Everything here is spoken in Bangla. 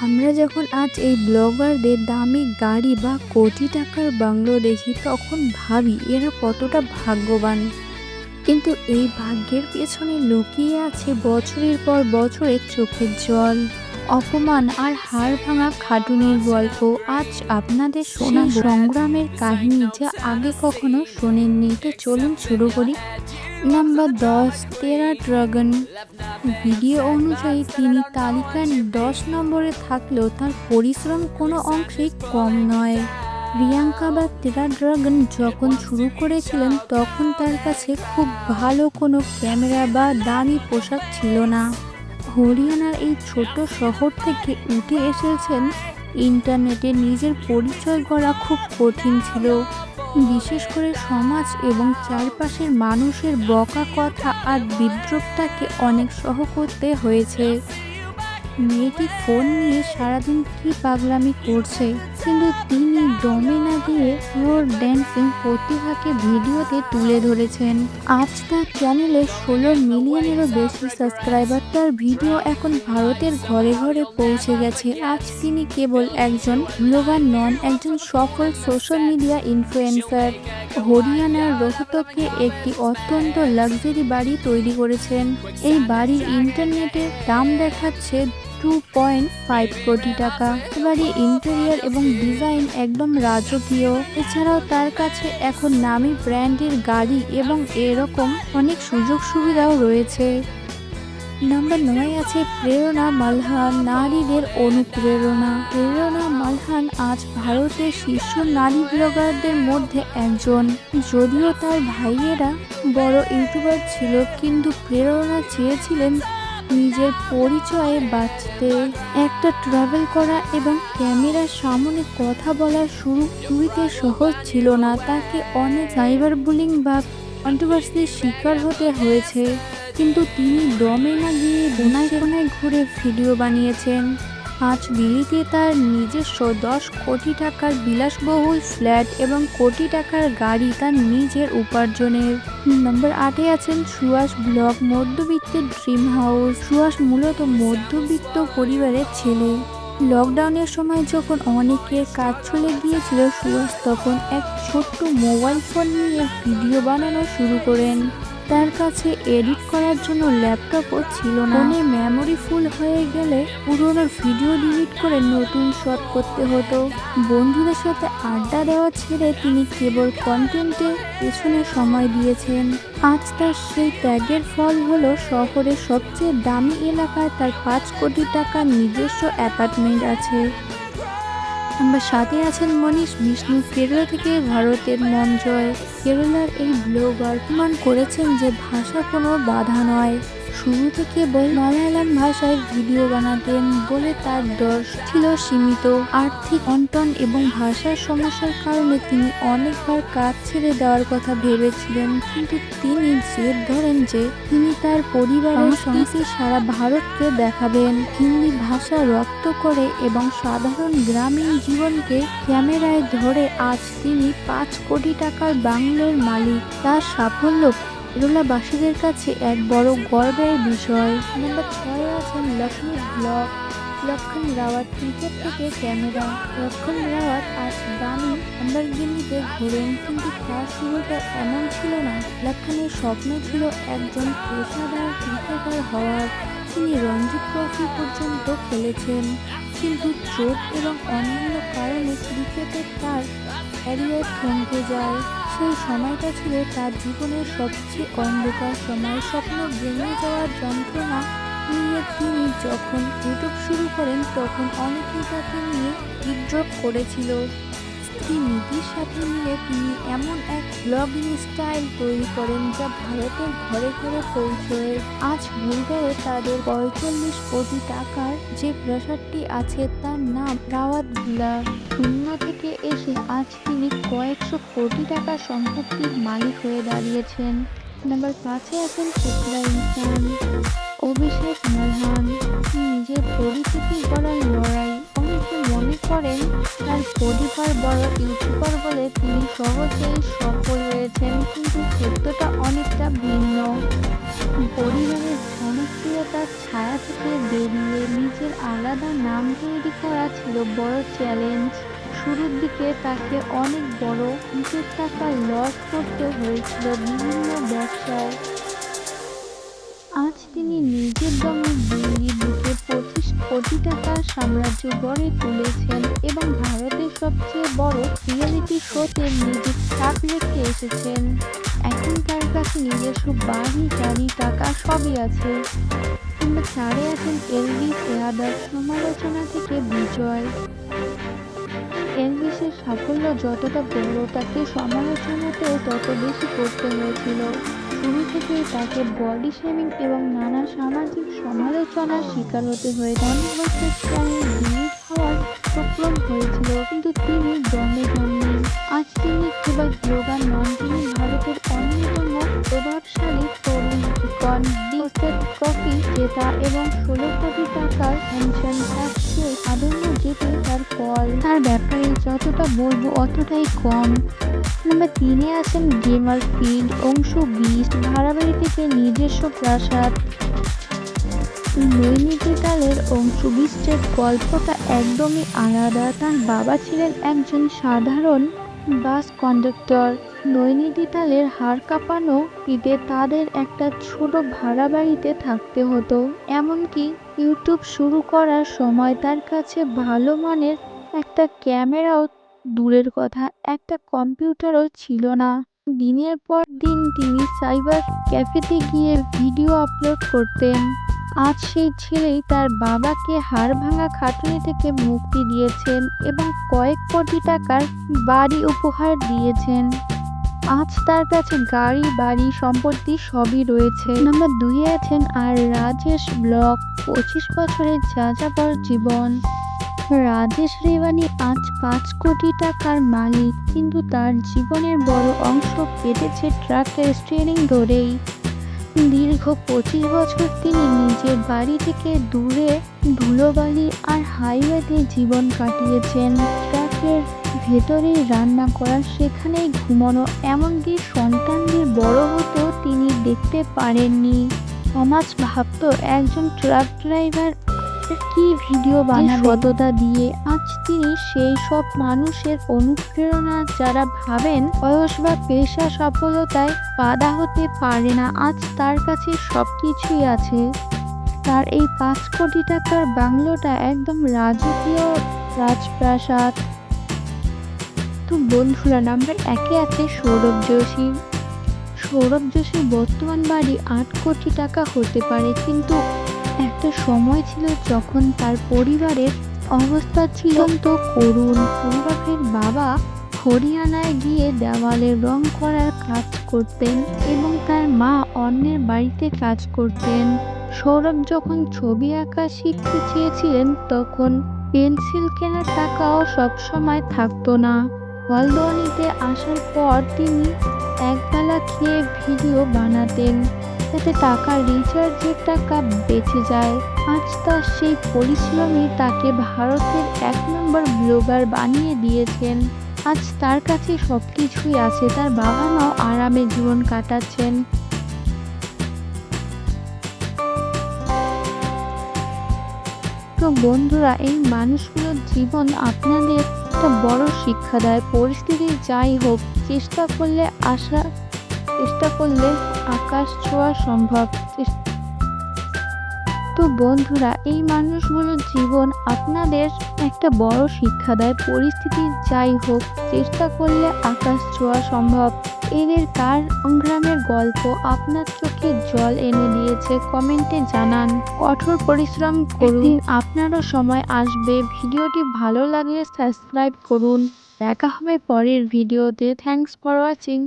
আমরা যখন আজ এই ব্লগারদের দামি গাড়ি বা কোটি টাকার বাংলো দেখি তখন ভাবি এরা কতটা ভাগ্যবান। কিন্তু এই ভাগ্যের পেছনে লুকিয়ে আছে বছরের পর বছরের চোখের জল, অপমান আর হাড় ভাঙা খাটুনির গল্প। আজ আপনাদের শোনা সংগ্রামের কাহিনী যা আগে কখনো শোনেননি। তো চলুন শুরু করি। নাম্বার 10, টেরা ড্রাগন। ভিডিও অনুযায়ী তিনি তালিকার 10 নম্বরে থাকলেও তার পরিশ্রম কোনো অংশেই কম নয়। প্রিয়াঙ্কা বা টেরা ড্রাগন যখন শুরু করেছিলেন তখন তার কাছে খুব ভালো কোনো ক্যামেরা বা দামি পোশাক ছিল না। হরিয়ানার এই ছোট শহর থেকে উঠে এসেছেন। ইন্টারনেটে নিজের পরিচয় করা খুব কঠিন ছিল, বিশেষ করে সমাজ এবং চারপাশের মানুষের বকা কথা আর বিদ্রূপ তাকে অনেক সহ করতে হয়েছে। মেয়েটি ফোন নিয়ে সারাদিন কি পাগলামি করছে, কিন্তু তিনি দমে না দিয়ে ওর ড্যান্সিং প্রতিভাকে ভিডিওতে তুলে ধরেছেন। আজ তার চ্যানেলে 16 মিলিয়নেরও বেশি সাবস্ক্রাইবার। তার ভিডিও এখন ভারতের ঘরে ঘরে পৌঁছে গেছে। আজ তিনি কেবল একজন ব্লগার নন, একজন সফল সোশ্যাল মিডিয়া ইনফ্লুয়েন্সার। হরিয়ানার রোহতকে একটি অত্যন্ত লাক্সারি বাড়ি তৈরি করেছেন। এই বাড়ির ইন্টারনেটের দাম দেখাচ্ছে 2.5 কোটি টাকা। বাড়ির ইন্টেরিয়র এবং ডিজাইন একদম রাজকীয়। এছাড়াও তার কাছে এখন নামি ব্র্যান্ডের গাড়ি এবং এরকম অনেক সুযোগ সুবিধাও রয়েছে। নাম্বার 9 আছে প্রেরণা মালহান, নারীদের অনুপ্রেরণা। প্রেরণা মালহান আজ ভারতের শীর্ষ নারী ব্লগারদের মধ্যে একজন। যদিও তার ভাইয়েরা বড় ইউটিউবার ছিল, কিন্তু প্রেরণা চেয়েছিলেন নিজের পরিচয়ে বাঁচতে। একটা ট্রাভেল করা এবং ক্যামেরার সামনে কথা বলা শুরুতে সহজ ছিল না। তাকে অনেক সাইবার বুলিং বা কন্ট্রোভার্সির শিকার হতে হয়েছে, কিন্তু তিনি দমে না গিয়ে কোনায় কোনায় ঘুরে ভিডিও বানিয়েছেন। আজ দিল্লিতে তার নিজস্ব 10 কোটি টাকার বিলাসবহুল ফ্ল্যাট এবং কোটি টাকার গাড়ি তার নিজের উপার্জনের। নাম্বার 8-এ আছেন সুহাস ব্লগ, মধ্যবিত্তের ড্রিম হাউস। সুহাস মূলত মধ্যবিত্ত পরিবারের ছেলে। লকডাউনের সময় যখন অনেকের কাজ চলে গিয়েছিল, সুহাস তখন এক ছোট্ট মোবাইল ফোন নিয়ে ভিডিও বানানো শুরু করেন। তার কাছে এডিট করার জন্য ল্যাপটপও ছিল না। ফোনে মেমোরি ফুল হয়ে গেলে পুরোনো ভিডিও ডিলিট করে নতুন শট করতে হতো। বন্ধুদের সাথে আড্ডা দেওয়া ছেড়ে তিনি কেবল কন্টেন্টের পেছনে সময় দিয়েছেন। আজ তার সেই ত্যাগের ফল হলো শহরের সবচেয়ে দামি এলাকায় তার 5 কোটি টাকার নিজস্ব অ্যাপার্টমেন্ট আছে। নাম্বার 7-এ আছেন মনীষ বিষ্ণু, কেরালা থেকে ভারতের মন জয়। কেরালার এই ব্লগার প্রমাণ করেছেন যে ভাষা কোনো বাধা নয়। শুরু থেকে মালায়ালাম ভাষায় ভিডিও বানাতেন বলে তার দর্শক ছিল সীমিত। আর্থিক অনটন এবং ভাষার সমস্যার কারণে তিনি অনেকবার কাজ ছেড়ে দেওয়ার কথা ভেবেছিলেন, কিন্তু তিনি জেদ ধরেন যে তিনি তার পরিবারের সংস্কৃতি সারা ভারতকে দেখাবেন। হিন্দি ভাষা রপ্ত করে এবং সাধারণ গ্রামীণ জীবনকে ক্যামেরায় ধরে আজ তিনি 5 কোটি টাকার বাংলোর মালিক। তার সাফল্য কেরলাবাসীদের কাছে এক বড় গর্বের বিষয়। নাম্বার 6-এ আছেন লক্ষ্মী ব্লগ, লক্ষণ রাওয়াত। ক্রিকেট থেকে ক্যামেরা। লক্ষণ রাওয়াত আজ দামি ল্যাম্বরগিনিতে ঘোরেন, কিন্তু তার শুরুটা এমন ছিল না। লক্ষণের স্বপ্ন ছিল একজন পেশাদার ক্রিকেটার হওয়ার। তিনি রঞ্জি ট্রফি পর্যন্ত খেলেছেন, কিন্তু চোট এবং অন্যান্য কারণে ক্রিকেটে তার ক্যারিয়ার থমকে যায়। সেই সময়টা ছিল তার জীবনের সবচেয়ে অন্ধকার সময়। স্বপ্ন ভেঙে যাওয়ার যন্ত্রণা নিয়ে তিনি যখন ইউটিউব শুরু করেন তখন অনেকেই তাকে নিয়ে বিদ্রূপ করেছিল। স্ত্রী নীতির সাথে মিলে তিনি এমন এক ব্লগিং স্টাইল তৈরি করেন যা ভারতের ঘরে ঘরে পৌঁছয়। আজ গুরগাঁওয়ে তাদের 45 কোটি টাকার যে প্রাসাদটি আছে তার নাম রাওয়াত ভিলা। শূন্য থেকে এসে আজ তিনি কয়েকশো কোটি টাকার সম্পত্তির মালিক হয়ে দাঁড়িয়েছেন। নাম্বার 5-এ আছেন চিত্রা ইনসান, অভিষেক মালহান। নিজের পরিচিতি গড়ার লড়াই। অনেকে মনে করেন তার পরিবার বড় ইউটিউবার বলে তিনি সহজেই সফল হয়েছেন, কিন্তু সত্যটা অনেকটা ভিন্ন। পরিবারের জনপ্রিয়তার ছায়া থেকে বেরিয়ে নিজের আলাদা নাম তৈরি করা ছিল বড় চ্যালেঞ্জ। শুরুর দিকে তাকে অনেক বড় হিসেব টাকা লস করতে হয়েছিল বিভিন্ন ব্যবসায়। আজ তিনি নিজের দমে দিল্লির বুকে 25 কোটি টাকার সাম্রাজ্য গড়ে তুলেছেন এবং ভারতের সবচেয়ে বড় রিয়েলিটি শোতে নিজের ছাপ রেখে এসেছেন। এখন তার কাছে নিজস্ব বাড়ি, গাড়ি, টাকা সবই আছে। কিংবা 4-এ আছেন এলভিস ইয়াদব, সমালোচনা থেকে বিজয়। এলভিসের সাফল্য যতটা বড়, তাকে সমালোচনাতেও তত বেশি করতে হয়েছিল। শুরু থেকেই তাকে বডি শেমিং এবং নানা সামাজিক সমালোচনার শিকার হতে হয়েছে। অনেক বছর চ্যানেল ডিলিট হওয়ার উপক্রম হয়েছিল, কিন্তু তিনি দমে যাননি। আজ তিনি কেবল ব্লগার নন, তিনি ভারতের অন্যতম প্রভাবশালী তরুণ ইকন। বিস্টেট ট্রফি জেতা এবং 16 কোটি টাকার পেনশন থাকছে সাধারণ যেতে তার ফল। তার ব্যাপারে যতটা বলবো অতটাই কম। নাম্বার 3-এ আছেন গেমার ফিল্ড, অংশু বিস্ট, ভাড়াবাড়ি থেকে নিজস্ব প্রাসাদ। নৈনিতালের অংশু বিস্টের গল্পটা একদমই আলাদা। তার বাবা ছিলেন একজন সাধারণ বাস কন্ডাক্টর। নৈনিতালের হাড় কাঁপানো শীতে তাদের একটা ছোট ভাড়া বাড়িতে থাকতে হতো। এমনকি ইউটিউব শুরু করার সময় তার কাছে ভালো মানের একটা ক্যামেরাও দূরের কথা, একটা কম্পিউটারও ছিল না। দিনের পর দিন তিনি সাইবার ক্যাফেতে গিয়ে ভিডিও আপলোড করতেন। আজ সেই ছেলেই তার বাবাকে হাড় ভাঙা খাটুনি থেকে মুক্তি দিয়েছেন এবং কয়েক কোটি টাকার বাড়ি উপহার দিয়েছেন। আজ তার কাছে গাড়ি, বাড়ি, সম্পত্তি সবই রয়েছে। নাম্বার 2-এ আছেন আর রাজেশ ব্লগ, 25 বছরের যাযাবর জীবন। রাজেশ রেবানি আজ 5 কোটি টাকার মালিক, কিন্তু তার জীবনের বড় অংশ কেটেছে ট্রাকের স্টিয়ারিং ধরেই। দীর্ঘ 25 বছর তিনি নিজের বাড়ি থেকে দূরে ধুলোবালি আর হাইওয়েতে জীবন কাটিয়েছেন। ট্রাকের ভেতরেই রান্না করা, সেখানেই ঘুমানো, এমনকি সন্তানদের বড় হতেও তিনি দেখতে পারেননি। সমাজ ভাবতো একজন ট্রাক ড্রাইভার কি ভিডিও বানাবে সততা দিয়ে। আজ তিনি সেই সব মানুষের অনুপ্রেরণা যারা ভাবেন বয়স বা পেশা সফলতায় বাধা হতে পারে না। আজ তার কাছে সবকিছুই আছে। তার এই 5 কোটি টাকার বাংলোটা একদম রাজকীয় রাজপ্রাসাদ। তো বন্ধুরা, নাম্বার 1-এ আছে সৌরভ যোশী। সৌরভ যোশীর বর্তমান বাড়ি 8 কোটি টাকা হতে পারে, কিন্তু একটা সময় ছিল যখন তার পরিবারের অবস্থা ছিল তো করুণ। সৌরভের বাবা হরিয়ানায় গিয়ে দেওয়ালে রং করার কাজ করতেন এবং তার মা অন্যের বাড়িতে কাজ করতেন। সৌরভ যখন ছবি আঁকা শিখতে চেয়েছিলেন, তখন পেন্সিল কেনার টাকাও সবসময় থাকতো না। হলদোয়ানিতে আসার পর তিনি একবেলা খেয়ে ভিডিও বানাতেন, যাতে টাকার রিচার্জের টাকা বেঁচে যায়। আজ তার সেই পরিশ্রমই তাকে ভারতের 1 নম্বর ব্লগার বানিয়ে দিয়েছেন। আজ তার কাছে সবকিছুই আছে, তার বাবা মাও আরামে জীবন কাটাচ্ছেন। তো বন্ধুরা, এই মানুষগুলোর জীবন আপনাদের একটা বড় শিক্ষা দেয়। পরিস্থিতি যাই হোক, চেষ্টা করলে আকাশ ছোঁয়া সম্ভব। তো বন্ধুরা, এই মানুষগুলোর জীবন আপনাদের একটা বড় শিক্ষা দেয়। পরিস্থিতি যাই হোক, চেষ্টা করলে আকাশ ছোঁয়া সম্ভব। এদের কার সংগ্রামের গল্প আপনার চোখে জল এনে দিয়েছে কমেন্টে জানান। কঠোর পরিশ্রম করুন, আপনারও সময় আসবে। ভিডিওটি ভালো লাগলে সাবস্ক্রাইব করুন। দেখা হবে পরের ভিডিওতে। Thanks for watching.